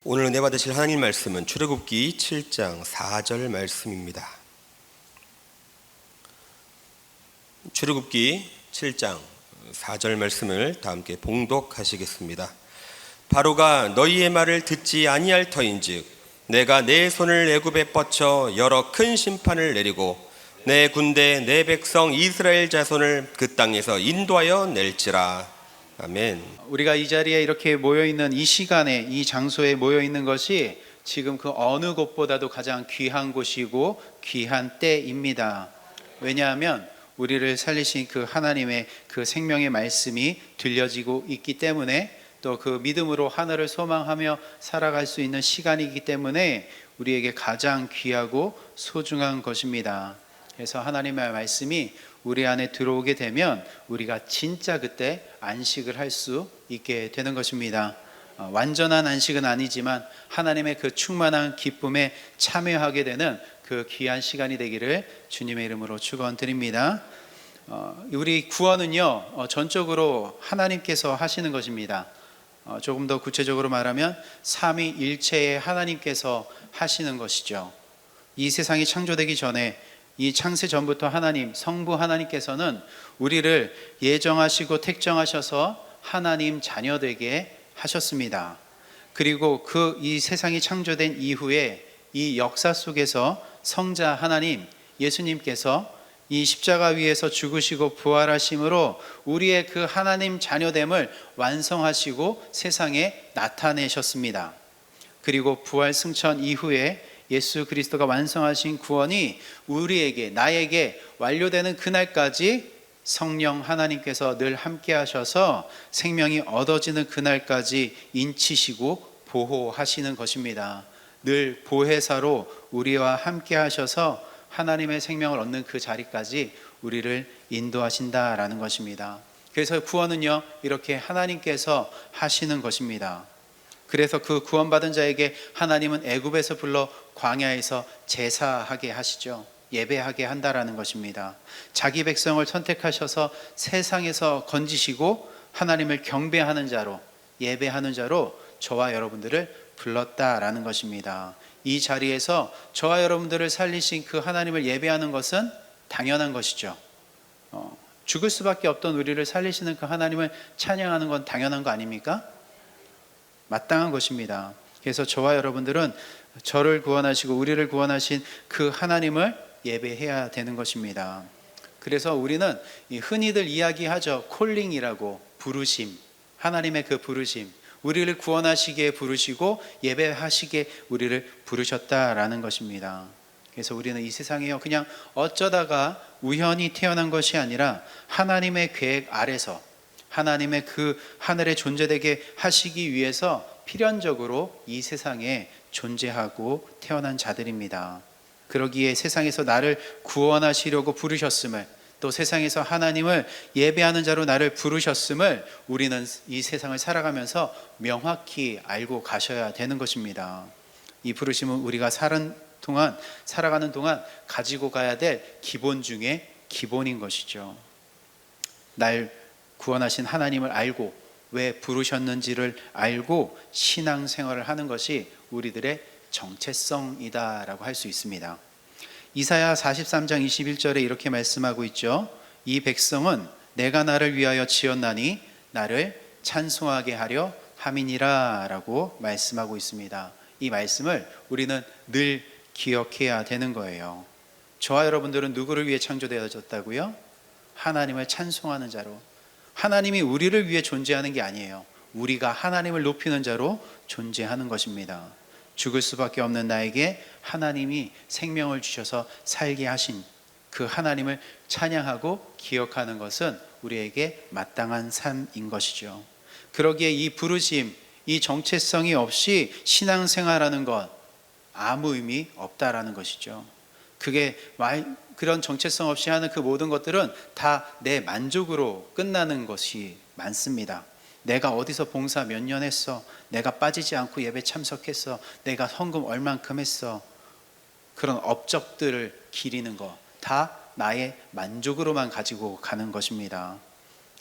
오늘 은혜 받으실 하나님 말씀은 출애굽기 7장 4절 말씀입니다. 출애굽기 7장 4절 말씀을 다 함께 봉독하시겠습니다. 바로가 너희의 말을 듣지 아니할 터인즉 내가 내 손을 애굽에 뻗쳐 여러 큰 심판을 내리고 내 군대 내 백성 이스라엘 자손을 그 땅에서 인도하여 낼지라. 아멘. 우리가 이 자리에 이렇게 모여있는 이 시간에 이 장소에 모여있는 것이 지금 그 어느 곳보다도 가장 귀한 곳이고 귀한 때입니다. 왜냐하면 우리를 살리신 그 하나님의 그 생명의 말씀이 들려지고 있기 때문에, 또 그 믿음으로 하늘을 소망하며 살아갈 수 있는 시간이기 때문에 우리에게 가장 귀하고 소중한 것입니다. 그래서 하나님의 말씀이 우리 안에 들어오게 되면 우리가 진짜 그때 안식을 할 수 있게 되는 것입니다. 완전한 안식은 아니지만 하나님의 그 충만한 기쁨에 참여하게 되는 그 귀한 시간이 되기를 주님의 이름으로 축원드립니다. 우리 구원은요, 전적으로 하나님께서 하시는 것입니다. 조금 더 구체적으로 말하면 삼위일체의 하나님께서 하시는 것이죠. 이 세상이 창조되기 전에, 이 창세 전부터 하나님, 성부 하나님께서는 우리를 예정하시고 택정하셔서 하나님 자녀되게 하셨습니다. 그리고 이 세상이 창조된 이후에 이 역사 속에서 성자 하나님, 예수님께서 이 십자가 위에서 죽으시고 부활하심으로 우리의 그 하나님 자녀됨을 완성하시고 세상에 나타내셨습니다. 그리고 부활 승천 이후에 예수 그리스도가 완성하신 구원이 우리에게, 나에게 완료되는 그날까지 성령 하나님께서 늘 함께 하셔서 생명이 얻어지는 그날까지 인치시고 보호하시는 것입니다. 늘 보혜사로 우리와 함께 하셔서 하나님의 생명을 얻는 그 자리까지 우리를 인도하신다라는 것입니다. 그래서 구원은요, 이렇게 하나님께서 하시는 것입니다. 그래서 그 구원받은 자에게 하나님은 애굽에서 불러 광야에서 제사하게 하시죠. 예배하게 한다라는 것입니다. 자기 백성을 선택하셔서 세상에서 건지시고 하나님을 경배하는 자로, 예배하는 자로 저와 여러분들을 불렀다라는 것입니다. 이 자리에서 저와 여러분들을 살리신 그 하나님을 예배하는 것은 당연한 것이죠. 죽을 수밖에 없던 우리를 살리시는 그 하나님을 찬양하는 건 당연한 거 아닙니까? 마땅한 것입니다. 그래서 저와 여러분들은 저를 구원하시고 우리를 구원하신 그 하나님을 예배해야 되는 것입니다. 그래서 우리는 흔히들 이야기하죠. 콜링이라고, 부르심, 하나님의 그 부르심, 우리를 구원하시기에 부르시고 예배하시기에 우리를 부르셨다라는 것입니다. 그래서 우리는 이 세상에요, 그냥 어쩌다가 우연히 태어난 것이 아니라 하나님의 계획 아래서 하나님의 그 하늘에 존재되게 하시기 위해서 필연적으로 이 세상에 존재하고 태어난 자들입니다. 그러기에 세상에서 나를 구원하시려고 부르셨음을, 또 세상에서 하나님을 예배하는 자로 나를 부르셨음을 우리는 이 세상을 살아가면서 명확히 알고 가셔야 되는 것입니다. 이 부르심은 우리가 살아가는 동안 가지고 가야 될 기본 중에 기본인 것이죠. 날 구원하신 하나님을 알고 왜 부르셨는지를 알고 신앙생활을 하는 것이 우리들의 정체성이다라고 할 수 있습니다. 이사야 43장 21절에 이렇게 말씀하고 있죠. 이 백성은 내가 나를 위하여 지었나니 나를 찬송하게 하려 함이니라 라고 말씀하고 있습니다. 이 말씀을 우리는 늘 기억해야 되는 거예요. 저와 여러분들은 누구를 위해 창조되어졌다고요? 하나님을 찬송하는 자로. 하나님이 우리를 위해 존재하는 게 아니에요. 우리가 하나님을 높이는 자로 존재하는 것입니다. 죽을 수밖에 없는 나에게 하나님이 생명을 주셔서 살게 하신 그 하나님을 찬양하고 기억하는 것은 우리에게 마땅한 삶인 것이죠. 그러기에 이 부르심, 이 정체성이 없이 신앙생활하는 것 아무 의미 없다라는 것이죠. 그런 정체성 없이 하는 그 모든 것들은 다 내 만족으로 끝나는 것이 많습니다. 내가 어디서 봉사 몇 년 했어, 내가 빠지지 않고 예배 참석했어, 내가 헌금 얼만큼 했어, 그런 업적들을 기리는 것 다 나의 만족으로만 가지고 가는 것입니다.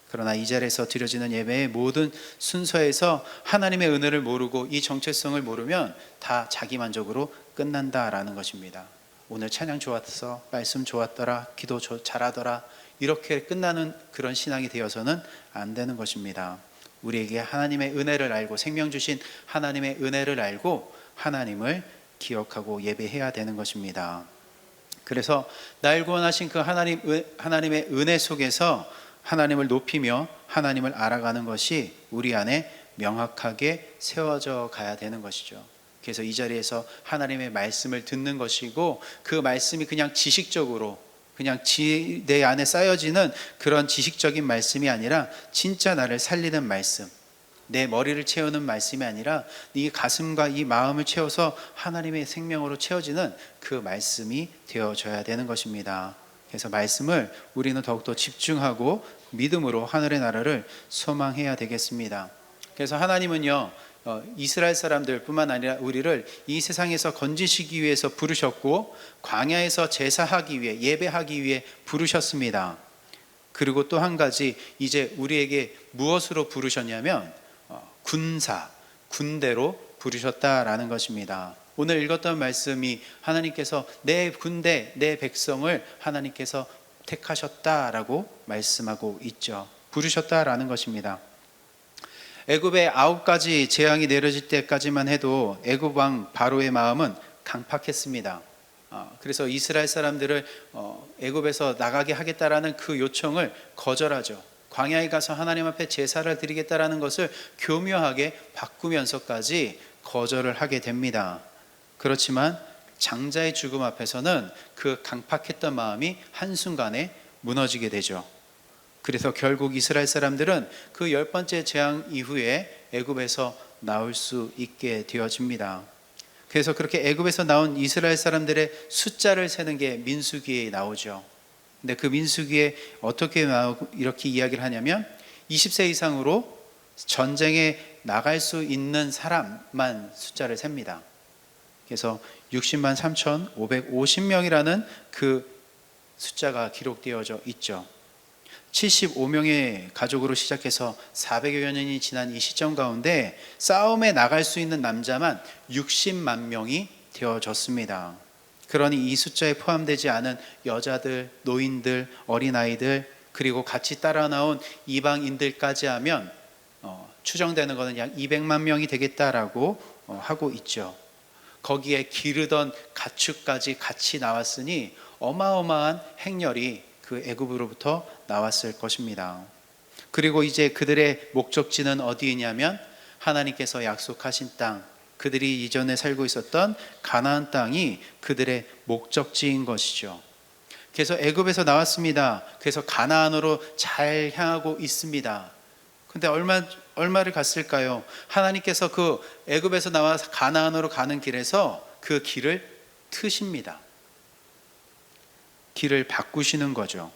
그러나 이 자리에서 드려지는 예배의 모든 순서에서 하나님의 은혜를 모르고 이 정체성을 모르면 다 자기만족으로 끝난다라는 것입니다. 오늘 찬양 좋았어, 말씀 좋았더라, 기도 잘하더라, 이렇게 끝나는 그런 신앙이 되어서는 안 되는 것입니다. 우리에게 하나님의 은혜를 알고, 생명 주신 하나님의 은혜를 알고 하나님을 기억하고 예배해야 되는 것입니다. 그래서 날 구원하신 그 하나님의 은혜 속에서 하나님을 높이며 하나님을 알아가는 것이 우리 안에 명확하게 세워져 가야 되는 것이죠. 그래서 이 자리에서 하나님의 말씀을 듣는 것이고, 그 말씀이 그냥 지식적으로 그냥 내 안에 쌓여지는 그런 지식적인 말씀이 아니라 진짜 나를 살리는 말씀, 내 머리를 채우는 말씀이 아니라 이 가슴과 이 마음을 채워서 하나님의 생명으로 채워지는 그 말씀이 되어져야 되는 것입니다. 그래서 말씀을 우리는 더욱더 집중하고 믿음으로 하늘의 나라를 소망해야 되겠습니다. 그래서 하나님은요, 이스라엘 사람들 뿐만 아니라 우리를 이 세상에서 건지시기 위해서 부르셨고, 광야에서 제사하기 위해, 예배하기 위해 부르셨습니다. 그리고 또 한 가지, 이제 우리에게 무엇으로 부르셨냐면 군대로 부르셨다라는 것입니다. 오늘 읽었던 말씀이 하나님께서 내 군대, 내 백성을 하나님께서 택하셨다라고 말씀하고 있죠. 부르셨다라는 것입니다. 애굽에 9가지 재앙이 내려질 때까지만 해도 애굽 왕 바로의 마음은 강팍했습니다. 그래서 이스라엘 사람들을 애굽에서 나가게 하겠다라는 그 요청을 거절하죠. 광야에 가서 하나님 앞에 제사를 드리겠다라는 것을 교묘하게 바꾸면서까지 거절을 하게 됩니다. 그렇지만 장자의 죽음 앞에서는 그 강팍했던 마음이 한순간에 무너지게 되죠. 그래서 결국 이스라엘 사람들은 그 10번째 재앙 이후에 애굽에서 나올 수 있게 되어집니다. 그래서 그렇게 애굽에서 나온 이스라엘 사람들의 숫자를 세는 게 민수기에 나오죠. 근데 그 민수기에 어떻게 이렇게 이야기를 하냐면 20세 이상으로 전쟁에 나갈 수 있는 사람만 숫자를 셉니다. 그래서 60만 3,550명이라는 그 숫자가 기록되어져 있죠. 75명의 가족으로 시작해서 400여 년이 지난 이 시점 가운데 싸움에 나갈 수 있는 남자만 60만 명이 되어졌습니다. 그러니 이 숫자에 포함되지 않은 여자들, 노인들, 어린아이들, 그리고 같이 따라 나온 이방인들까지 하면 추정되는 것은 약 200만 명이 되겠다라고 하고 있죠. 거기에 기르던 가축까지 같이 나왔으니 어마어마한 행렬이 그 애굽으로부터 나왔을 것입니다. 그리고 이제 그들의 목적지는 어디이냐면 하나님께서 약속하신 땅, 그들이 이전에 살고 있었던 가나안 땅이 그들의 목적지인 것이죠. 그래서 애굽에서 나왔습니다. 그래서 가나안으로 잘 향하고 있습니다. 근데 얼마를 갔을까요? 하나님께서 그 애굽에서 나와서 가나안으로 가는 길에서 그 길을 트십니다. 길을 바꾸시는 거죠.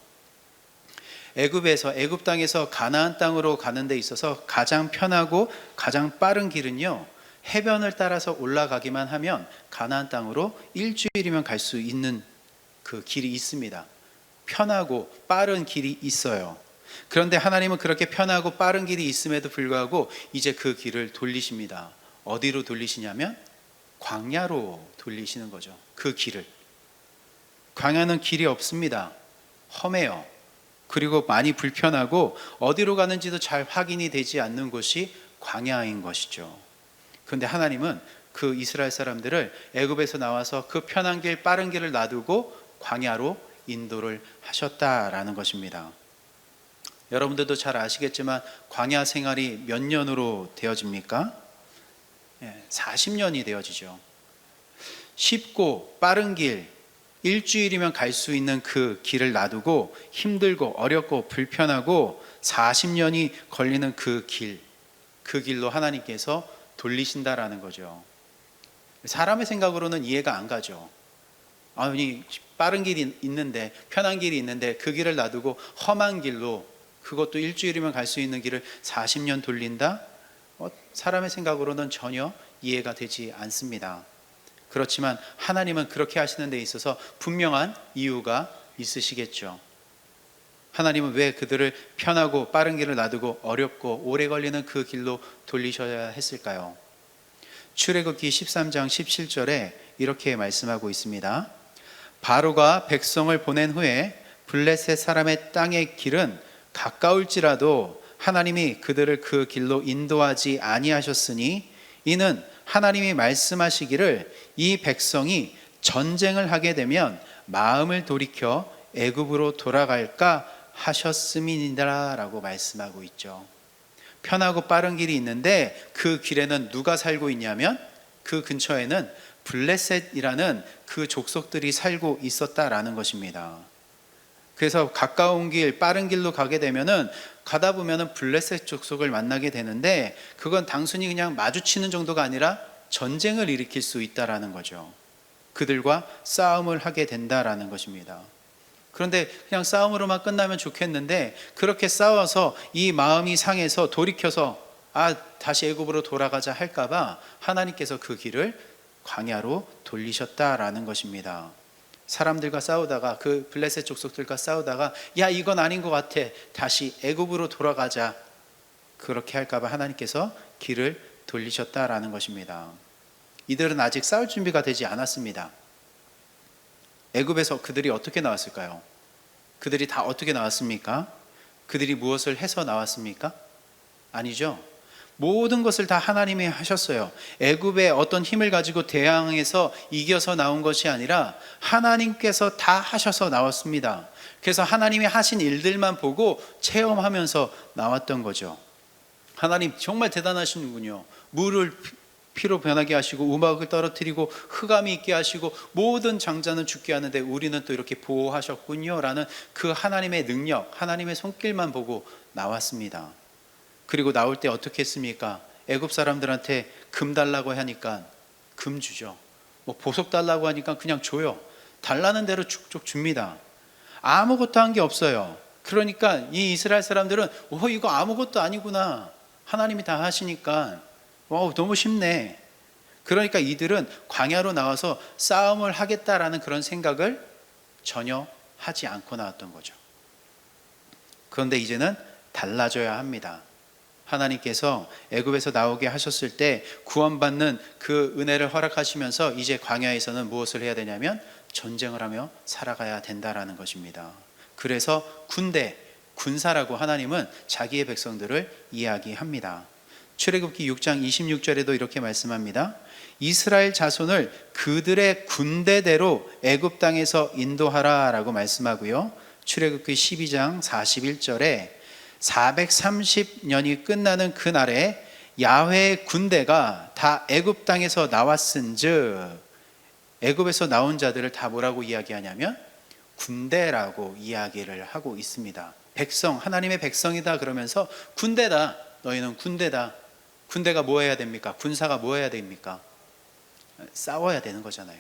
애굽 땅에서 가나안 땅으로 가는 데 있어서 가장 편하고 가장 빠른 길은요, 해변을 따라서 올라가기만 하면 가나안 땅으로 일주일이면 갈 수 있는 그 길이 있습니다. 편하고 빠른 길이 있어요. 그런데 하나님은 그렇게 편하고 빠른 길이 있음에도 불구하고 이제 그 길을 돌리십니다. 어디로 돌리시냐면 광야로 돌리시는 거죠. 그 길을. 광야는 길이 없습니다. 험해요. 그리고 많이 불편하고 어디로 가는지도 잘 확인이 되지 않는 곳이 광야인 것이죠. 그런데 하나님은 그 이스라엘 사람들을 애굽에서 나와서 그 편한 길, 빠른 길을 놔두고 광야로 인도를 하셨다라는 것입니다. 여러분들도 잘 아시겠지만 광야 생활이 몇 년으로 되어집니까? 40년이 되어지죠. 쉽고 빠른 길, 일주일이면 갈 수 있는 그 길을 놔두고 힘들고 어렵고 불편하고 40년이 걸리는 그 길로 하나님께서 돌리신다라는 거죠. 사람의 생각으로는 이해가 안 가죠. 아니, 빠른 길이 있는데, 편한 길이 있는데 그 길을 놔두고 험한 길로, 그것도 일주일이면 갈 수 있는 길을 40년 돌린다? 사람의 생각으로는 전혀 이해가 되지 않습니다. 그렇지만 하나님은 그렇게 하시는 데 있어서 분명한 이유가 있으시겠죠. 하나님은 왜 그들을 편하고 빠른 길을 놔두고 어렵고 오래 걸리는 그 길로 돌리셔야 했을까요? 출애굽기 13장 17절에 이렇게 말씀하고 있습니다. 바로가 백성을 보낸 후에 블레셋 사람의 땅의 길은 가까울지라도 하나님이 그들을 그 길로 인도하지 아니하셨으니 이는 하나님이 말씀하시기를 이 백성이 전쟁을 하게 되면 마음을 돌이켜 애굽으로 돌아갈까 하셨음이니라라고 말씀하고 있죠. 편하고 빠른 길이 있는데 그 길에는 누가 살고 있냐면 그 근처에는 블레셋이라는 그 족속들이 살고 있었다라는 것입니다. 그래서 가까운 길, 빠른 길로 가게 되면은 가다 보면은 블레셋 족속을 만나게 되는데 그건 단순히 그냥 마주치는 정도가 아니라 전쟁을 일으킬 수 있다라는 거죠. 그들과 싸움을 하게 된다라는 것입니다. 그런데 그냥 싸움으로만 끝나면 좋겠는데 그렇게 싸워서 이 마음이 상해서 돌이켜서 다시 애굽으로 돌아가자 할까봐 하나님께서 그 길을 광야로 돌리셨다라는 것입니다. 사람들과 싸우다가 그 블레셋 족속들과 싸우다가 야 이건 아닌 것 같아 다시 애굽으로 돌아가자 그렇게 할까봐 하나님께서 길을 돌리셨다라는 것입니다. 이들은 아직 싸울 준비가 되지 않았습니다. 애굽에서 그들이 어떻게 나왔을까요? 그들이 다 어떻게 나왔습니까? 그들이 무엇을 해서 나왔습니까? 아니죠. 모든 것을 다 하나님이 하셨어요. 애굽의 어떤 힘을 가지고 대항해서 이겨서 나온 것이 아니라 하나님께서 다 하셔서 나왔습니다. 그래서 하나님이 하신 일들만 보고 체험하면서 나왔던 거죠. 하나님 정말 대단하시는군요. 물을 피로 변하게 하시고 우박을 떨어뜨리고 흑암이 있게 하시고 모든 장자는 죽게 하는데 우리는 또 이렇게 보호하셨군요 라는 그 하나님의 능력, 하나님의 손길만 보고 나왔습니다. 그리고 나올 때 어떻게 했습니까? 애굽 사람들한테 금 달라고 하니까 금 주죠. 뭐 보석 달라고 하니까 그냥 줘요. 달라는 대로 쭉쭉 줍니다. 아무것도 한 게 없어요. 그러니까 이 이스라엘 사람들은 이거 아무것도 아니구나. 하나님이 다 하시니까 너무 쉽네. 그러니까 이들은 광야로 나와서 싸움을 하겠다라는 그런 생각을 전혀 하지 않고 나왔던 거죠. 그런데 이제는 달라져야 합니다. 하나님께서 애굽에서 나오게 하셨을 때 구원받는 그 은혜를 허락하시면서 이제 광야에서는 무엇을 해야 되냐면 전쟁을 하며 살아가야 된다라는 것입니다. 그래서 군사라고 하나님은 자기의 백성들을 이야기합니다. 출애굽기 6장 26절에도 이렇게 말씀합니다. 이스라엘 자손을 그들의 군대대로 애굽 땅에서 인도하라라고 말씀하고요. 출애굽기 12장 41절에 430년이 끝나는 그날에 야훼의 군대가 다 애굽 땅에서 나왔은즉 애굽에서 나온 자들을 다 뭐라고 이야기하냐면 군대라고 이야기를 하고 있습니다. 백성, 하나님의 백성이다 그러면서 군대다. 너희는 군대다. 군대가 뭐 해야 됩니까? 군사가 뭐 해야 됩니까? 싸워야 되는 거잖아요.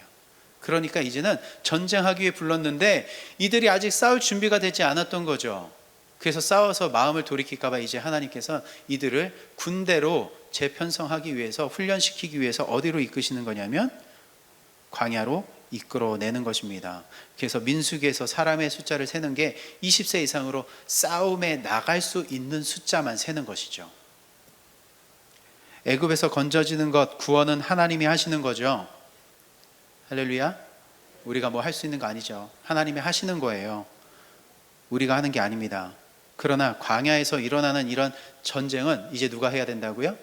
그러니까 이제는 전쟁하기 위해 불렀는데 이들이 아직 싸울 준비가 되지 않았던 거죠. 그래서 싸워서 마음을 돌이킬까 봐 이제 하나님께서 이들을 군대로 재편성하기 위해서 훈련시키기 위해서 어디로 이끄시는 거냐면 광야로 이끌어내는 것입니다. 그래서 민수기에서 사람의 숫자를 세는 게 20세 이상으로 싸움에 나갈 수 있는 숫자만 세는 것이죠. 애굽에서 건져지는 것, 구원은 하나님이 하시는 거죠. 할렐루야. 우리가 뭐 할 수 있는 거 아니죠. 하나님이 하시는 거예요. 우리가 하는 게 아닙니다. 그러나 광야에서 일어나는 이런 전쟁은 이제 누가 해야 된다고요?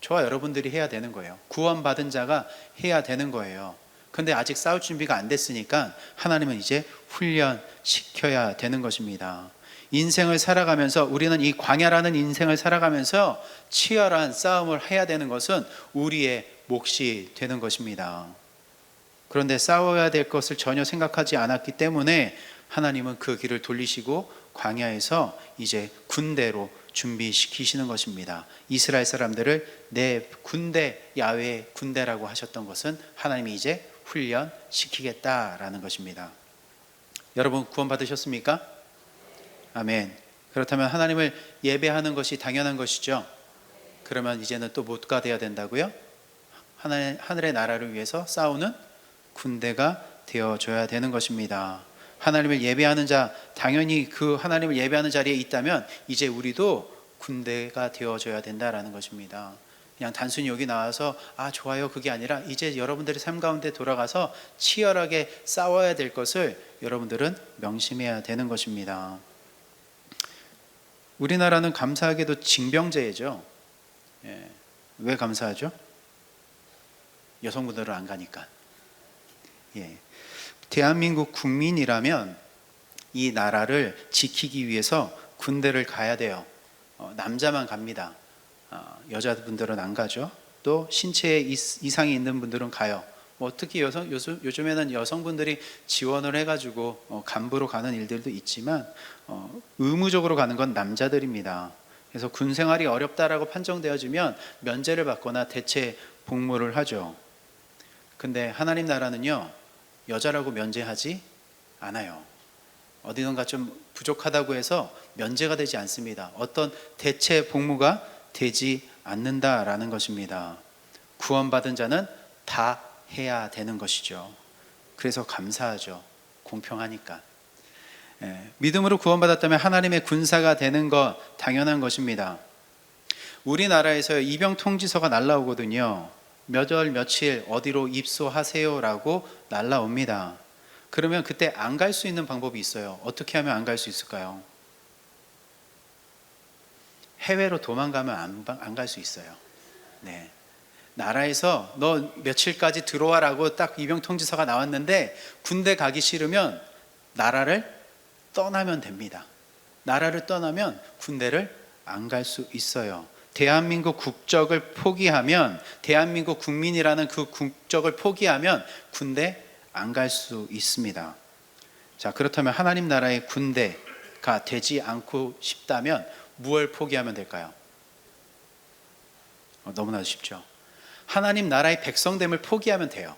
저와 여러분들이 해야 되는 거예요. 구원받은 자가 해야 되는 거예요. 근데 아직 싸울 준비가 안 됐으니까 하나님은 이제 훈련시켜야 되는 것입니다. 인생을 살아가면서 우리는 이 광야라는 인생을 살아가면서 치열한 싸움을 해야 되는 것은 우리의 몫이 되는 것입니다. 그런데 싸워야 될 것을 전혀 생각하지 않았기 때문에 하나님은 그 길을 돌리시고 광야에서 이제 군대로 준비시키시는 것입니다. 이스라엘 사람들을 내 군대, 야훼의 군대라고 하셨던 것은 하나님이 이제 훈련시키겠다라는 것입니다. 여러분 구원 받으셨습니까? 아멘. 그렇다면 하나님을 예배하는 것이 당연한 것이죠. 그러면 이제는 또 뭐가 되어야 된다고요? 하늘의 나라를 위해서 싸우는 군대가 되어줘야 되는 것입니다. 하나님을 예배하는 자, 당연히 그 하나님을 예배하는 자리에 있다면 이제 우리도 군대가 되어줘야 된다라는 것입니다. 그냥 단순히 여기 나와서 좋아요 그게 아니라 이제 여러분들의 삶 가운데 돌아가서 치열하게 싸워야 될 것을 여러분들은 명심해야 되는 것입니다. 우리나라는 감사하게도 징병제죠. 왜 감사하죠? 여성분들은 안 가니까. 대한민국 국민이라면 이 나라를 지키기 위해서 군대를 가야 돼요. 남자만 갑니다. 여자분들은 안 가죠. 또 신체에 이상이 있는 분들은 가요. 특히 요즘에는 여성분들이 지원을 해가지고 간부로 가는 일들도 있지만 의무적으로 가는 건 남자들입니다. 그래서 군 생활이 어렵다라고 판정되어지면 면제를 받거나 대체 복무를 하죠. 근데 하나님 나라는요, 여자라고 면제하지 않아요. 어디선가 좀 부족하다고 해서 면제가 되지 않습니다. 어떤 대체 복무가 되지 않는다라는 것입니다. 구원받은 자는 다 해야 되는 것이죠. 그래서 감사하죠. 공평하니까. 믿음으로 구원받았다면 하나님의 군사가 되는 것 당연한 것입니다. 우리나라에서 입영 통지서가 날라오거든요. 몇 월 며칠 어디로 입소하세요라고 날라옵니다. 그러면 그때 안 갈 수 있는 방법이 있어요. 어떻게 하면 안 갈 수 있을까요? 해외로 도망가면 안 갈 수 있어요. 나라에서 너 며칠까지 들어와라고 딱 입영 통지서가 나왔는데 군대 가기 싫으면 나라를 떠나면 됩니다. 나라를 떠나면 군대를 안 갈 수 있어요. 대한민국 국적을 포기하면, 대한민국 국민이라는 그 국적을 포기하면 군대 안 갈 수 있습니다. 자, 그렇다면 하나님 나라의 군대가 되지 않고 싶다면 무엇을 포기하면 될까요? 너무나도 쉽죠. 하나님 나라의 백성됨을 포기하면 돼요.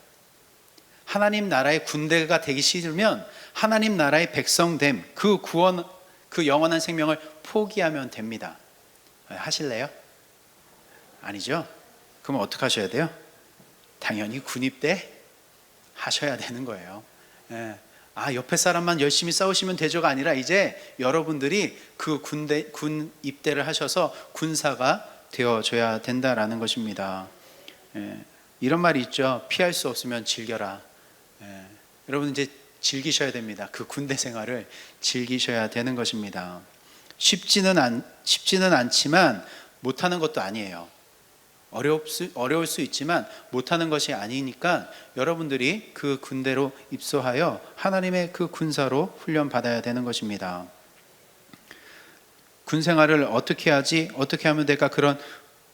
하나님 나라의 군대가 되기 싫으면 하나님 나라의 백성됨, 그 구원, 그 영원한 생명을 포기하면 됩니다. 하실래요? 아니죠? 그럼 어떻게 하셔야 돼요? 당연히 군입대 하셔야 되는 거예요. 옆에 사람만 열심히 싸우시면 되죠가 아니라 이제 여러분들이 그 군 입대를 하셔서 군사가 되어줘야 된다라는 것입니다. 이런 말이 있죠. 피할 수 없으면 즐겨라. 여러분 이제 즐기셔야 됩니다. 그 군대 생활을 즐기셔야 되는 것입니다. 쉽지는 않지만 못하는 것도 아니에요. 어려울 수 있지만 못하는 것이 아니니까 여러분들이 그 군대로 입소하여 하나님의 그 군사로 훈련받아야 되는 것입니다. 군 생활을 어떻게 하면 될까, 그런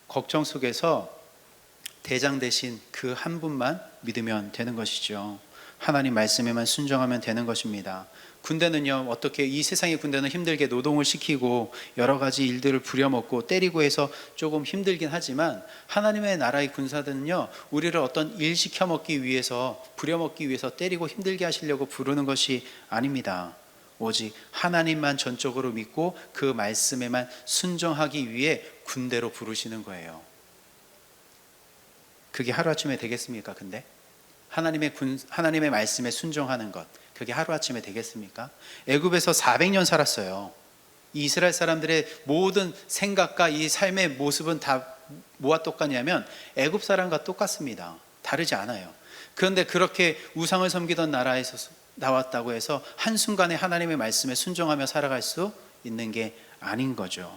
걱정 속에서 대장 대신 그 한 분만 믿으면 되는 것이죠. 하나님 말씀에만 순종하면 되는 것입니다. 군대는요, 어떻게 이 세상의 군대는 힘들게 노동을 시키고 여러 가지 일들을 부려먹고 때리고 해서 조금 힘들긴 하지만 하나님의 나라의 군사들은요, 우리를 어떤 일 시켜먹기 위해서, 부려먹기 위해서 때리고 힘들게 하시려고 부르는 것이 아닙니다. 오직 하나님만 전적으로 믿고 그 말씀에만 순종하기 위해 군대로 부르시는 거예요. 그게 하루아침에 되겠습니까? 근데 하나님의 말씀에 순종하는 것, 그게 하루아침에 되겠습니까? 애굽에서 400년 살았어요. 이 이스라엘 사람들의 모든 생각과 이 삶의 모습은 다 뭐와 똑같냐면 애굽 사람과 똑같습니다. 다르지 않아요. 그런데 그렇게 우상을 섬기던 나라에서 나왔다고 해서 한순간에 하나님의 말씀에 순종하며 살아갈 수 있는 게 아닌 거죠.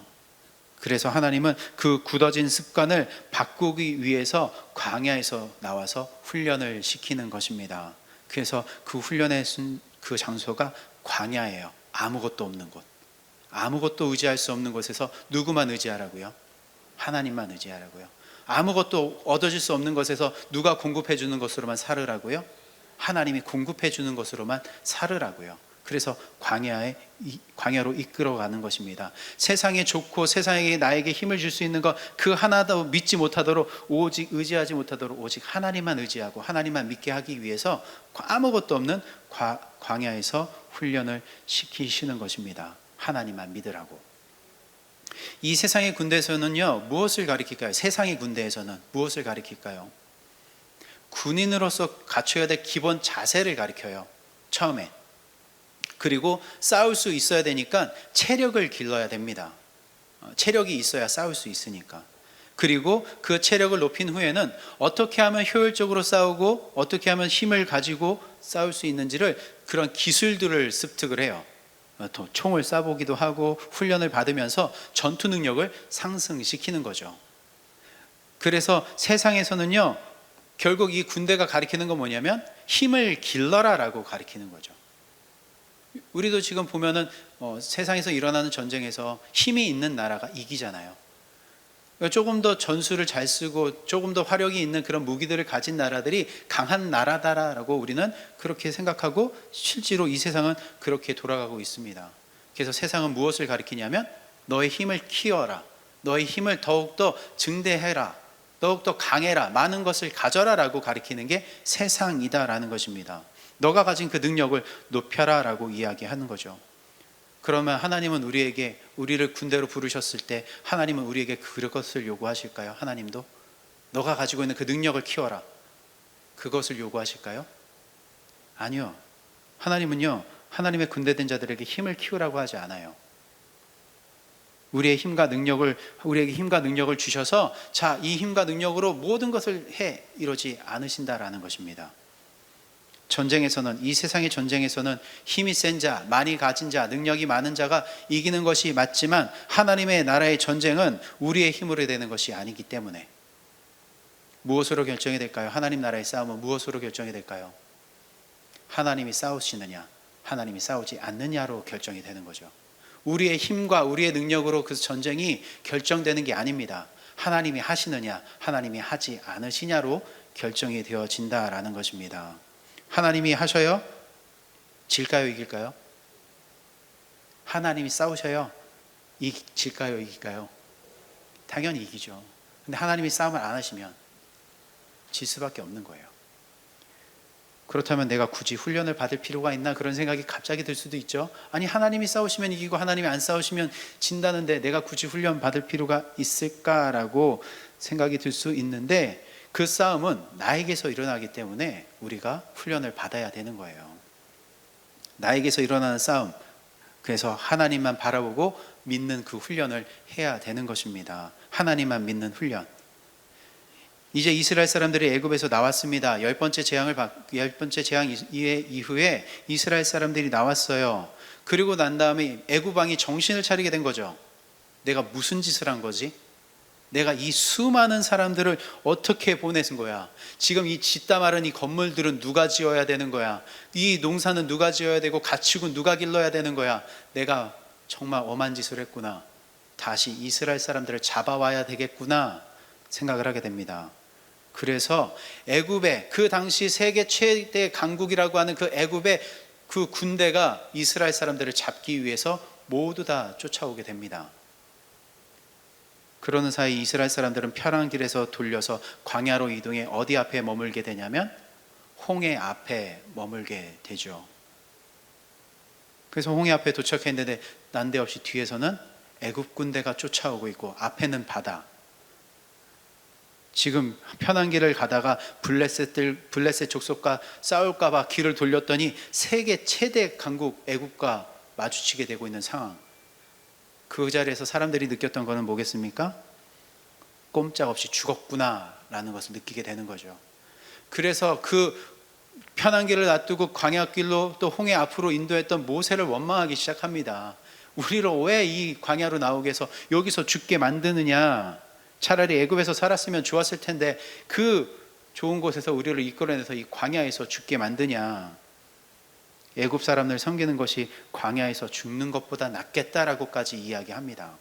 그래서 하나님은 그 굳어진 습관을 바꾸기 위해서 광야에서 나와서 훈련을 시키는 것입니다. 그래서 그 훈련의 그 장소가 광야예요. 아무것도 없는 곳, 아무것도 의지할 수 없는 곳에서 누구만 의지하라고요? 하나님만 의지하라고요. 아무것도 얻어질 수 없는 것에서 누가 공급해 주는 것으로만 살으라고요? 하나님이 공급해 주는 것으로만 살으라고요. 그래서 광야로 이끌어가는 것입니다. 세상에 좋고 세상에 나에게 힘을 줄 수 있는 것 그 하나도 믿지 못하도록, 오직 의지하지 못하도록 오직 하나님만 의지하고 하나님만 믿게 하기 위해서 아무것도 없는 광야에서 훈련을 시키시는 것입니다. 하나님만 믿으라고. 이 세상의 군대에서는요, 무엇을 가리킬까요? 세상의 군대에서는 무엇을 가리킬까요? 군인으로서 갖춰야 될 기본 자세를 가리켜요. 처음에 그리고 싸울 수 있어야 되니까 체력을 길러야 됩니다. 체력이 있어야 싸울 수 있으니까. 그리고 그 체력을 높인 후에는 어떻게 하면 효율적으로 싸우고 어떻게 하면 힘을 가지고 싸울 수 있는지를 그런 기술들을 습득을 해요. 또 총을 쏴보기도 하고 훈련을 받으면서 전투 능력을 상승시키는 거죠. 그래서 세상에서는요, 결국 이 군대가 가리키는 건 뭐냐면 힘을 길러라라고 가리키는 거죠. 우리도 지금 보면은 세상에서 일어나는 전쟁에서 힘이 있는 나라가 이기잖아요. 조금 더 전술을 잘 쓰고 조금 더 화력이 있는 그런 무기들을 가진 나라들이 강한 나라다라고 우리는 그렇게 생각하고 실제로 이 세상은 그렇게 돌아가고 있습니다. 그래서 세상은 무엇을 가리키냐면 너의 힘을 키워라, 너의 힘을 더욱더 증대해라, 더욱더 강해라, 많은 것을 가져라 라고 가리키는 게 세상이다라는 것입니다. 너가 가진 그 능력을 높여라 라고 이야기하는 거죠. 그러면 하나님은 우리를 군대로 부르셨을 때 하나님은 우리에게 그것을 요구하실까요? 하나님도 너가 가지고 있는 그 능력을 키워라, 그것을 요구하실까요? 아니요. 하나님은요, 하나님의 군대된 자들에게 힘을 키우라고 하지 않아요. 우리에게 힘과 능력을 주셔서 자, 이 힘과 능력으로 모든 것을 해, 이러지 않으신다라는 것입니다. 전쟁에서는, 이 세상의 전쟁에서는 힘이 센 자, 많이 가진 자, 능력이 많은 자가 이기는 것이 맞지만 하나님의 나라의 전쟁은 우리의 힘으로 되는 것이 아니기 때문에 무엇으로 결정이 될까요? 하나님 나라의 싸움은 무엇으로 결정이 될까요? 하나님이 싸우시느냐, 하나님이 싸우지 않느냐로 결정이 되는 거죠. 우리의 힘과 우리의 능력으로 그 전쟁이 결정되는 게 아닙니다. 하나님이 하시느냐, 하나님이 하지 않으시냐로 결정이 되어진다라는 것입니다. 하나님이 하셔요? 질까요, 이길까요? 하나님이 싸우셔요? 질까요, 이길까요? 당연히 이기죠. 근데 하나님이 싸움을 안 하시면 질 수밖에 없는 거예요. 그렇다면 내가 굳이 훈련을 받을 필요가 있나, 그런 생각이 갑자기 들 수도 있죠. 아니, 하나님이 싸우시면 이기고 하나님이 안 싸우시면 진다는데 내가 굳이 훈련 받을 필요가 있을까라고 생각이 들 수 있는데, 그 싸움은 나에게서 일어나기 때문에 우리가 훈련을 받아야 되는 거예요. 나에게서 일어나는 싸움, 그래서 하나님만 바라보고 믿는 그 훈련을 해야 되는 것입니다. 하나님만 믿는 훈련. 이제 이스라엘 사람들이 애굽에서 나왔습니다. 열 번째 재앙 이후에 이스라엘 사람들이 나왔어요. 그리고 난 다음에 애굽 왕이 정신을 차리게 된 거죠. 내가 무슨 짓을 한 거지? 내가 이 수많은 사람들을 어떻게 보내는 거야? 지금 이 짓다 마른 이 건물들은 누가 지어야 되는 거야? 이 농사는 누가 지어야 되고 가축은 누가 길러야 되는 거야? 내가 정말 엄한 짓을 했구나. 다시 이스라엘 사람들을 잡아와야 되겠구나 생각을 하게 됩니다. 그래서 애굽의, 그 당시 세계 최대 강국이라고 하는 그 애굽의 그 군대가 이스라엘 사람들을 잡기 위해서 모두 다 쫓아오게 됩니다. 그러는 사이 이스라엘 사람들은 편한 길에서 돌려서 광야로 이동해 어디 앞에 머물게 되냐면 홍해 앞에 머물게 되죠. 그래서 홍해 앞에 도착했는데 난데없이 뒤에서는 애굽 군대가 쫓아오고 있고 앞에는 바다. 지금 편한 길을 가다가 블레셋 족속과 싸울까 봐 길을 돌렸더니 세계 최대 강국 애굽과 마주치게 되고 있는 상황. 그 자리에서 사람들이 느꼈던 것은 뭐겠습니까? 꼼짝없이 죽었구나 라는 것을 느끼게 되는 거죠. 그래서 그 편한 길을 놔두고 광야길로 또 홍해 앞으로 인도했던 모세를 원망하기 시작합니다. 우리를 왜 이 광야로 나오게 해서 여기서 죽게 만드느냐, 차라리 애굽에서 살았으면 좋았을 텐데 그 좋은 곳에서 우리를 이끌어내서 이 광야에서 죽게 만드냐, 애굽 사람들 섬기는 것이 광야에서 죽는 것보다 낫겠다라고까지 이야기합니다.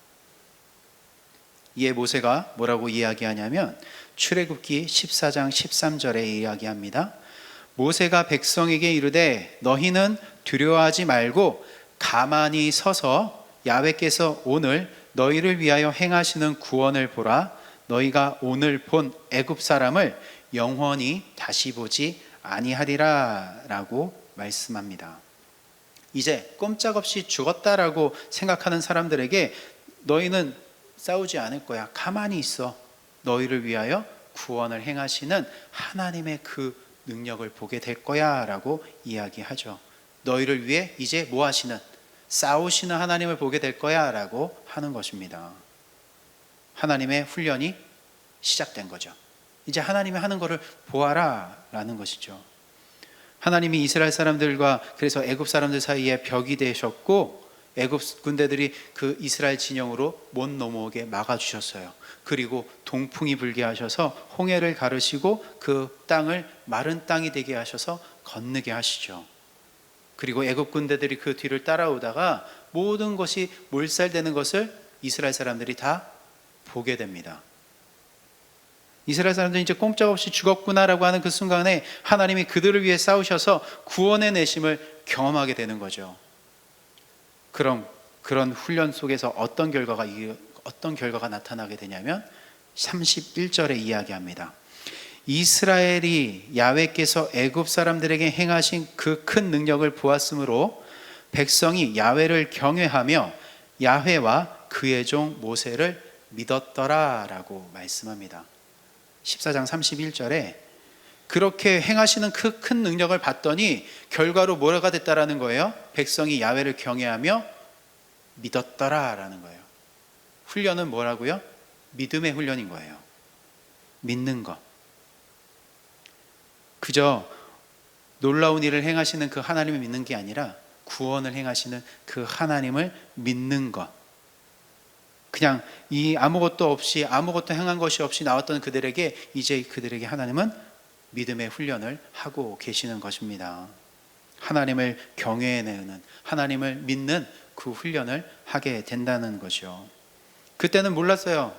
이에 모세가 뭐라고 이야기하냐면 출애굽기 14장 13절에 이야기합니다. 모세가 백성에게 이르되 너희는 두려워하지 말고 가만히 서서 야훼께서 오늘 너희를 위하여 행하시는 구원을 보라. 너희가 오늘 본 애굽 사람을 영원히 다시 보지 아니하리라 라고 말씀합니다. 이제 꼼짝없이 죽었다라고 생각하는 사람들에게 너희는 싸우지 않을 거야, 가만히 있어, 너희를 위하여 구원을 행하시는 하나님의 그 능력을 보게 될 거야 라고 이야기하죠. 너희를 위해 이제 뭐 하시는? 싸우시는 하나님을 보게 될 거야 라고 하는 것입니다. 하나님의 훈련이 시작된 거죠. 이제 하나님이 하는 것을 보아라 라는 것이죠. 하나님이 이스라엘 사람들과 그래서 애굽 사람들 사이에 벽이 되셨고 애굽 군대들이 그 이스라엘 진영으로 못 넘어오게 막아주셨어요. 그리고 동풍이 불게 하셔서 홍해를 가르시고 그 땅을 마른 땅이 되게 하셔서 건너게 하시죠. 그리고 애굽 군대들이 그 뒤를 따라오다가 모든 것이 몰살되는 것을 이스라엘 사람들이 다 보게 됩니다. 이스라엘 사람들이 이제 꼼짝없이 죽었구나라고 하는 그 순간에 하나님이 그들을 위해 싸우셔서 구원의 내심을 경험하게 되는 거죠. 그런 훈련 속에서 어떤 결과가 나타나게 되냐면 31절에 이야기합니다. 이스라엘이 야훼께서 애굽 사람들에게 행하신 그 큰 능력을 보았으므로 백성이 야훼를 경외하며 야훼와 그의 종 모세를 믿었더라라고 말씀합니다. 14장 31절에 그렇게 행하시는 그 큰 능력을 봤더니 결과로 뭐가 됐다라는 거예요? 백성이 야훼를 경외하며 믿었더라라는 거예요. 훈련은 뭐라고요? 믿음의 훈련인 거예요. 믿는 것. 그저 놀라운 일을 행하시는 그 하나님을 믿는 게 아니라 구원을 행하시는 그 하나님을 믿는 것. 그냥 이 아무것도 행한 것이 없이 나왔던 그들에게 이제 그들에게 하나님은 믿음의 훈련을 하고 계시는 것입니다. 하나님을 경외하는, 하나님을 믿는 그 훈련을 하게 된다는 거죠. 그때는 몰랐어요.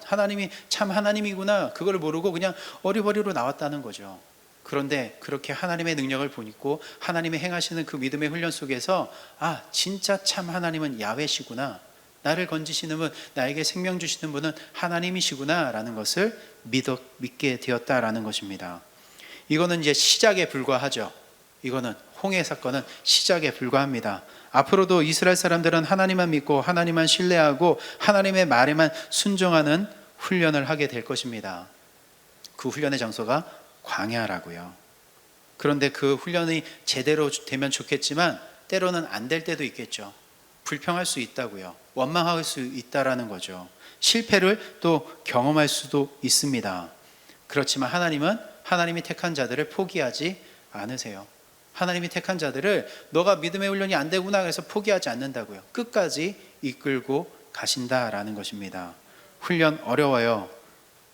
하나님이 참 하나님이구나. 그걸 모르고 그냥 어리버리로 나왔다는 거죠. 그런데 그렇게 하나님의 능력을 보니까 하나님이 행하시는 그 믿음의 훈련 속에서 진짜 참 하나님은 야훼시구나. 나를 건지시는 분, 나에게 생명 주시는 분은 하나님이시구나 라는 것을 믿게 되었다라는 것입니다. 이거는 이제 시작에 불과하죠. 이거는 홍해 사건은 시작에 불과합니다. 앞으로도 이스라엘 사람들은 하나님만 믿고 하나님만 신뢰하고 하나님의 말에만 순종하는 훈련을 하게 될 것입니다. 그 훈련의 장소가 광야라고요. 그런데 그 훈련이 제대로 되면 좋겠지만 때로는 안 될 때도 있겠죠. 불평할 수 있다고요. 원망할 수 있다라는 거죠. 실패를 또 경험할 수도 있습니다. 그렇지만 하나님은 하나님이 택한 자들을 포기하지 않으세요. 하나님이 택한 자들을 너가 믿음의 훈련이 안 되구나 해서 포기하지 않는다고요. 끝까지 이끌고 가신다라는 것입니다. 훈련 어려워요.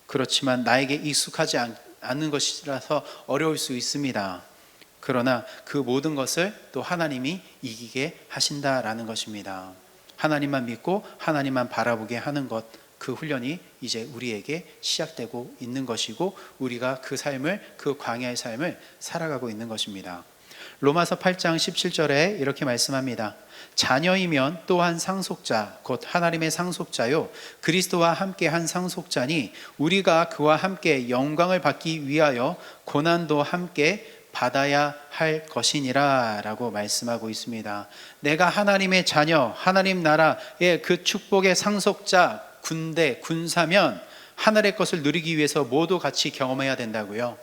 그렇지만 나에게 익숙하지 않는 것이라서 어려울 수 있습니다. 그러나 그 모든 것을 또 하나님이 이기게 하신다라는 것입니다. 하나님만 믿고 하나님만 바라보게 하는 것, 그 훈련이 이제 우리에게 시작되고 있는 것이고 우리가 그 광야의 삶을 살아가고 있는 것입니다. 로마서 8장 17절에 이렇게 말씀합니다. 자녀이면 또한 상속자 곧 하나님의 상속자요 그리스도와 함께 한 상속자니 우리가 그와 함께 영광을 받기 위하여 고난도 함께 받아야 할 것이니라 라고 말씀하고 있습니다. 내가 하나님의 자녀, 하나님 나라의 그 축복의 상속자, 군사면 하늘의 것을 누리기 위해서 모두 같이 경험해야 된다고요.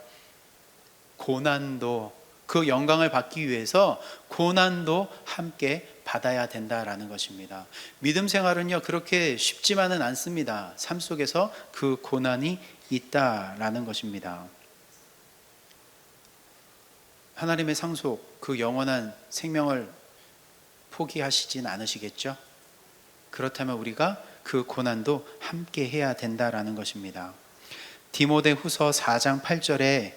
고난도, 그 영광을 받기 위해서 고난도 함께 받아야 된다라는 것입니다. 믿음 생활은요 그렇게 쉽지만은 않습니다. 삶 속에서 그 고난이 있다라는 것입니다. 하나님의 상속, 그 영원한 생명을 포기하시진 않으시겠죠? 그렇다면 우리가 그 고난도 함께 해야 된다라는 것입니다. 디모데후서 4장 8절에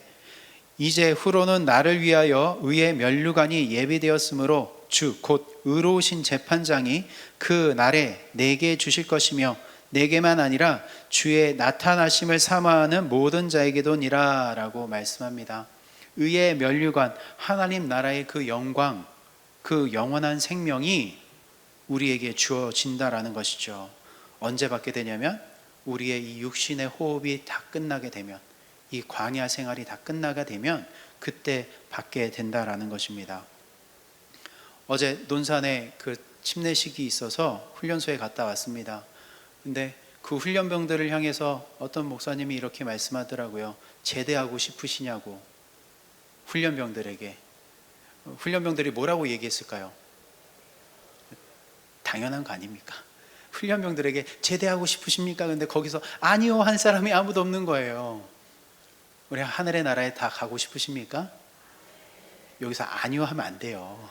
이제 후로는 나를 위하여 의의 면류관이 예비되었으므로 주 곧 의로우신 재판장이 그 날에 내게 주실 것이며 내게만 아니라 주의 나타나심을 사모하는 모든 자에게도니라 라고 말씀합니다. 의의 면류관, 하나님 나라의 그 영광, 그 영원한 생명이 우리에게 주어진다라는 것이죠. 언제 받게 되냐면 우리의 이 육신의 호흡이 다 끝나게 되면, 이 광야 생활이 다 끝나게 되면 그때 받게 된다라는 것입니다. 어제 논산에 그 침례식이 있어서 훈련소에 갔다 왔습니다. 근데 그 훈련병들을 향해서 어떤 목사님이 이렇게 말씀하더라고요. 제대하고 싶으시냐고. 훈련병들에게 훈련병들이 뭐라고 얘기했을까요? 당연한 거 아닙니까? 훈련병들에게 제대하고 싶으십니까? 근데 거기서 아니요 한 사람이 아무도 없는 거예요. 우리 하늘의 나라에 다 가고 싶으십니까? 여기서 아니요 하면 안 돼요.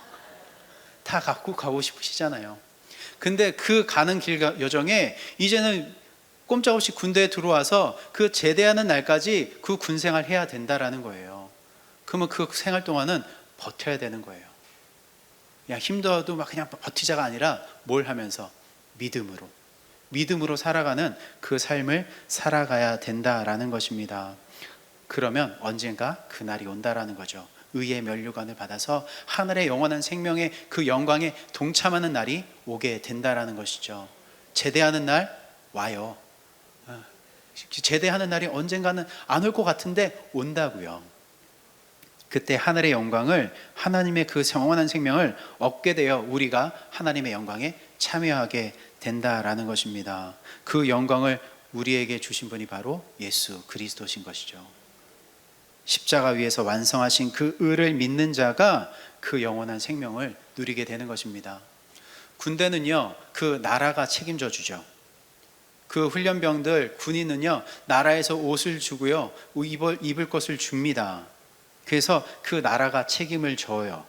다 갖고 가고 싶으시잖아요. 근데 그 가는 길 여정에 이제는 꼼짝없이 군대에 들어와서 그 제대하는 날까지 그 군생활 해야 된다라는 거예요. 그러면 그 생활 동안은 버텨야 되는 거예요. 그냥 힘들어도 막 그냥 버티자가 아니라 뭘 하면서 믿음으로 살아가는 그 삶을 살아가야 된다라는 것입니다. 그러면 언젠가 그날이 온다라는 거죠. 의의 면류관을 받아서 하늘의 영원한 생명의 그 영광에 동참하는 날이 오게 된다라는 것이죠. 제대하는 날 와요. 제대하는 날이 언젠가는 안 올 것 같은데 온다고요. 그때 하늘의 영광을, 하나님의 그 영원한 생명을 얻게 되어 우리가 하나님의 영광에 참여하게 된다라는 것입니다. 그 영광을 우리에게 주신 분이 바로 예수 그리스도신 것이죠. 십자가 위에서 완성하신 그 의를 믿는 자가 그 영원한 생명을 누리게 되는 것입니다. 군대는요, 그 나라가 책임져 주죠. 그 훈련병들, 군인은요, 나라에서 옷을 주고요, 입을 것을 줍니다. 그래서 그 나라가 책임을 져요,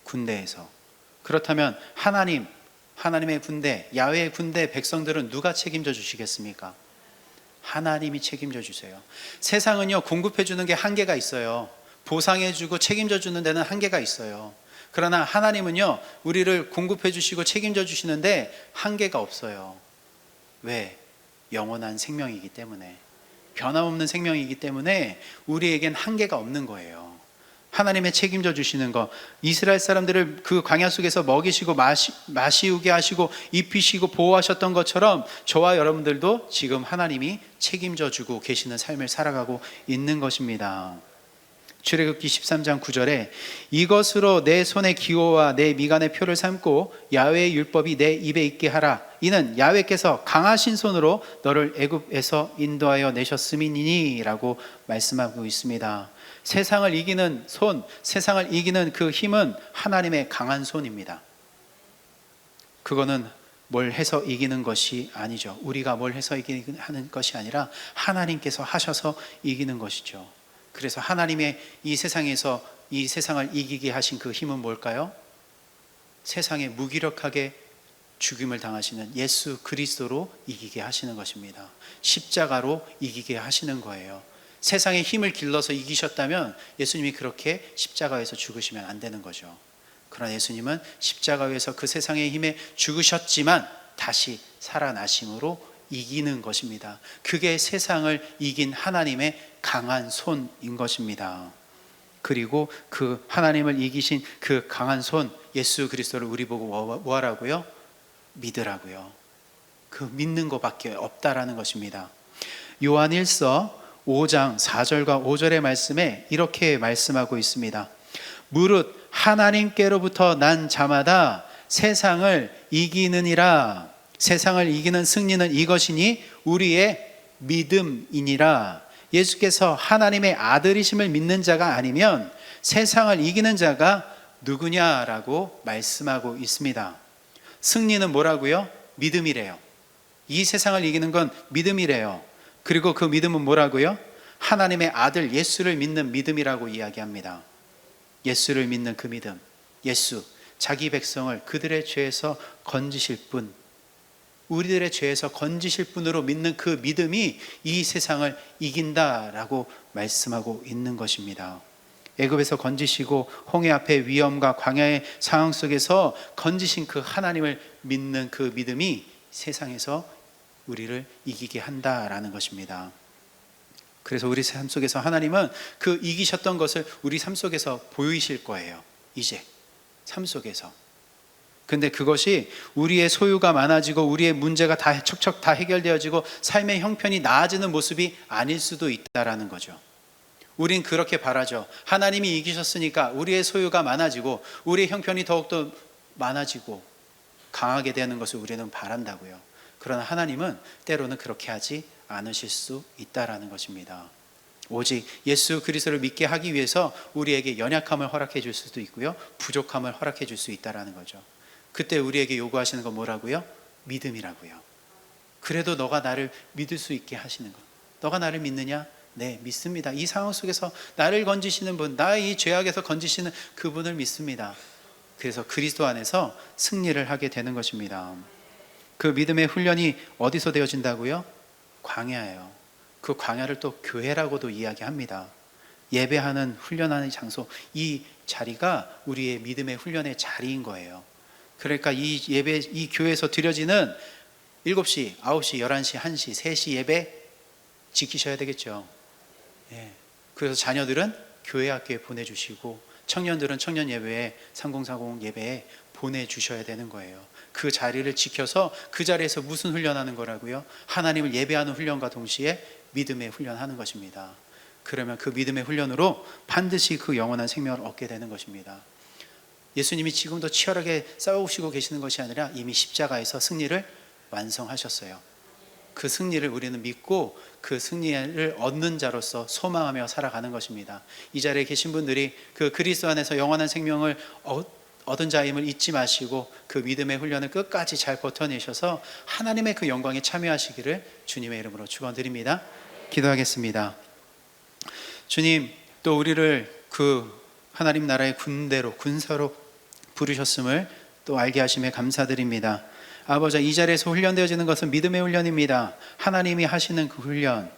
군대에서. 그렇다면 하나님의 군대, 야훼의 군대 백성들은 누가 책임져 주시겠습니까? 하나님이 책임져 주세요. 세상은요, 공급해 주는 게 한계가 있어요. 보상해 주고 책임져 주는 데는 한계가 있어요. 그러나 하나님은요, 우리를 공급해 주시고 책임져 주시는데 한계가 없어요. 왜? 영원한 생명이기 때문에, 변함없는 생명이기 때문에 우리에겐 한계가 없는 거예요. 하나님의 책임져 주시는 거, 이스라엘 사람들을 그 광야 속에서 먹이시고 마시우게 하시고 입히시고 보호하셨던 것처럼 저와 여러분들도 지금 하나님이 책임져 주고 계시는 삶을 살아가고 있는 것입니다. 출애굽기 13장 9절에 이것으로 내 손의 기호와 내 미간의 표를 삼고 야훼의 율법이 내 입에 있게 하라. 이는 야훼께서 강하신 손으로 너를 애굽에서 인도하여 내셨음이니니 라고 말씀하고 있습니다. 세상을 이기는 손, 세상을 이기는 그 힘은 하나님의 강한 손입니다. 그거는 뭘 해서 이기는 것이 아니죠. 우리가 뭘 해서 이기는 것이 아니라 하나님께서 하셔서 이기는 것이죠. 그래서 하나님의 이 세상에서 이 세상을 이기게 하신 그 힘은 뭘까요? 세상에 무기력하게 죽임을 당하시는 예수 그리스도로 이기게 하시는 것입니다. 십자가로 이기게 하시는 거예요. 세상의 힘을 길러서 이기셨다면 예수님이 그렇게 십자가에서 죽으시면 안 되는 거죠. 그러나 예수님은 십자가에서 그 세상의 힘에 죽으셨지만 다시 살아나심으로 이기는 것입니다. 그게 세상을 이긴 하나님의 강한 손인 것입니다. 그리고 그 하나님을 이기신 그 강한 손 예수 그리스도를 우리 보고 뭐 하라고요? 믿으라고요. 그 믿는 것밖에 없다라는 것입니다. 요한 1서 5장 4절과 5절의 말씀에 이렇게 말씀하고 있습니다. 무릇 하나님께로부터 난 자마다 세상을 이기느니라. 세상을 이기는 승리는 이것이니 우리의 믿음이니라. 예수께서 하나님의 아들이심을 믿는 자가 아니면 세상을 이기는 자가 누구냐라고 말씀하고 있습니다. 승리는 뭐라고요? 믿음이래요. 이 세상을 이기는 건 믿음이래요. 그리고 그 믿음은 뭐라고요? 하나님의 아들 예수를 믿는 믿음이라고 이야기합니다. 예수를 믿는 그 믿음, 예수, 자기 백성을 그들의 죄에서 건지실 분, 우리들의 죄에서 건지실 분으로 믿는 그 믿음이 이 세상을 이긴다라고 말씀하고 있는 것입니다. 애굽에서 건지시고 홍해 앞에 위험과 광야의 상황 속에서 건지신 그 하나님을 믿는 그 믿음이 세상에서 우리를 이기게 한다라는 것입니다. 그래서 우리 삶 속에서 하나님은 그 이기셨던 것을 우리 삶 속에서 보이실 거예요. 이제 삶 속에서. 근데 그것이 우리의 소유가 많아지고 우리의 문제가 다 척척 다 해결되어지고 삶의 형편이 나아지는 모습이 아닐 수도 있다라는 거죠. 우린 그렇게 바라죠. 하나님이 이기셨으니까 우리의 소유가 많아지고 우리의 형편이 더욱더 많아지고 강하게 되는 것을 우리는 바란다고요. 그러나 하나님은 때로는 그렇게 하지 않으실 수 있다라는 것입니다. 오직 예수 그리스도를 믿게 하기 위해서 우리에게 연약함을 허락해 줄 수도 있고요, 부족함을 허락해 줄 수 있다라는 거죠. 그때 우리에게 요구하시는 건 뭐라고요? 믿음이라고요. 그래도 너가 나를 믿을 수 있게 하시는 것. 너가 나를 믿느냐? 네, 믿습니다. 이 상황 속에서 나를 건지시는 분, 나의 이 죄악에서 건지시는 그분을 믿습니다. 그래서 그리스도 안에서 승리를 하게 되는 것입니다. 그 믿음의 훈련이 어디서 되어진다고요? 광야예요. 그 광야를 또 교회라고도 이야기합니다. 예배하는 훈련하는 장소, 이 자리가 우리의 믿음의 훈련의 자리인 거예요. 그러니까 이 예배, 이 교회에서 드려지는 7시, 9시, 11시, 1시, 3시 예배 지키셔야 되겠죠. 예. 그래서 자녀들은 교회 학교에 보내주시고 청년들은 청년 예배에 3040 예배에 보내주셔야 되는 거예요. 그 자리를 지켜서 그 자리에서 무슨 훈련하는 거라고요? 하나님을 예배하는 훈련과 동시에 믿음의 훈련하는 것입니다. 그러면 그 믿음의 훈련으로 반드시 그 영원한 생명을 얻게 되는 것입니다. 예수님이 지금도 치열하게 싸우시고 계시는 것이 아니라 이미 십자가에서 승리를 완성하셨어요. 그 승리를 우리는 믿고 그 승리를 얻는 자로서 소망하며 살아가는 것입니다. 이 자리에 계신 분들이 그 그리스도 안에서 영원한 생명을 얻은 자임을 잊지 마시고 그 믿음의 훈련을 끝까지 잘 버텨내셔서 하나님의 그 영광에 참여하시기를 주님의 이름으로 축원드립니다. 기도하겠습니다. 주님, 또 우리를 그 하나님 나라의 군대로, 군사로 부르셨음을 또 알게 하심에 감사드립니다. 아버지, 이 자리에서 훈련되어지는 것은 믿음의 훈련입니다. 하나님이 하시는 그 훈련,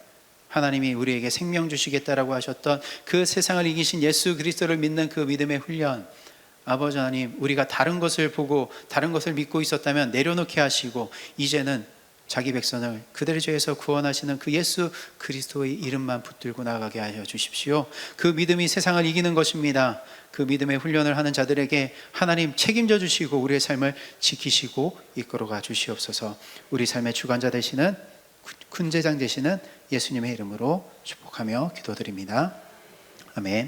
하나님이 우리에게 생명 주시겠다라고 하셨던 그 세상을 이기신 예수 그리스도를 믿는 그 믿음의 훈련, 아버지 하나님, 우리가 다른 것을 보고 다른 것을 믿고 있었다면 내려놓게 하시고 이제는 자기 백성을 그들의 죄에서 구원하시는 그 예수 그리스도의 이름만 붙들고 나가게 하여 주십시오. 그 믿음이 세상을 이기는 것입니다. 그 믿음의 훈련을 하는 자들에게 하나님 책임져 주시고 우리의 삶을 지키시고 이끌어가 주시옵소서. 우리 삶의 주관자 되시는, 군제장 되시는 예수님의 이름으로 축복하며 기도드립니다. 아멘.